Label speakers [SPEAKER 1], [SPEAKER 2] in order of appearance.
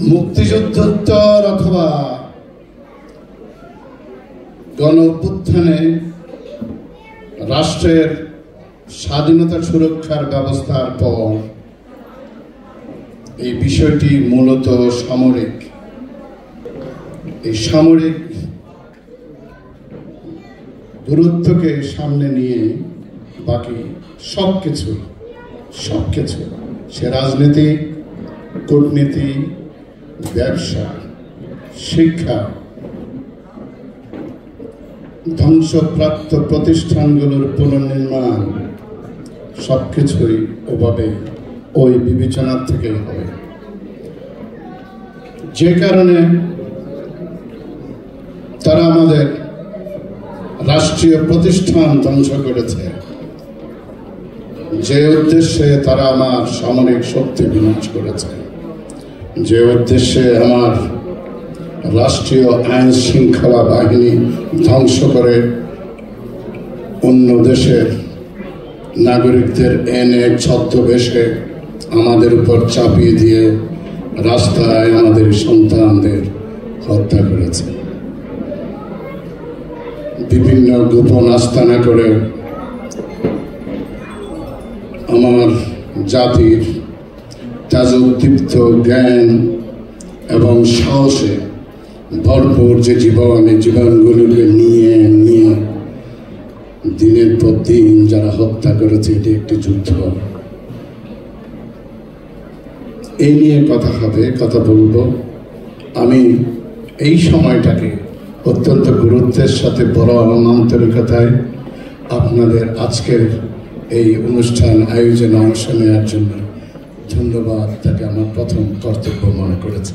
[SPEAKER 1] মুক্তিযুদ্ধোত্তর অথবা গণ অভ্যুত্থানে রাষ্ট্রের স্বাধীনতা সুরক্ষার ব্যবস্থার পর এই বিষয়টি মূলত সামরিক। এই সামরিক গুরুত্বকে সামনে নিয়ে বাকি সবকিছু সে রাজনীতি, কূটনীতি, ব্যবসা, শিক্ষা, ধ্বংসপ্রাপ্ত প্রতিষ্ঠানগুলোর পুনর্নির্মাণ সবকিছুই ওভাবে ওই বিবেচনার থেকে হবে। যে কারণে তারা আমাদের রাষ্ট্রীয় প্রতিষ্ঠান ধ্বংস করেছে, যে উদ্দেশ্যে তারা আমার সামরিক শক্তি বিনাশ করেছে, যে উদ্দেশ্যে আমার রাষ্ট্রীয় আইন শৃঙ্খলা বাহিনী ধ্বংস করে অন্য দেশের নাগরিকদের এনে ছদ্মবেশে আমাদের উপর চাপিয়ে দিয়ে রাস্তায় আমাদের সন্তানদের হত্যা করেছে। বিভিন্ন গোপন আস্তানা করে আমার জাতির তাজোদ্দীপ্ত জ্ঞান এবং সাহসে ভরপুর যে জীবনগুলোকে নিয়ে দিনের পর দিন যারা হত্যা করেছে, এটি একটি যুদ্ধ। এই নিয়ে কথা হবে, কথা বলবো। আমি এই সময়টাকে অত্যন্ত গুরুত্বের সাথে বড় আন্তরিকতায় আপনাদের আজকের এই অনুষ্ঠান আয়োজনে অংশ নেওয়ার জন্য ধন্যবাদ। তাকে আমার প্রথম কর্তব্য মনে করেছি।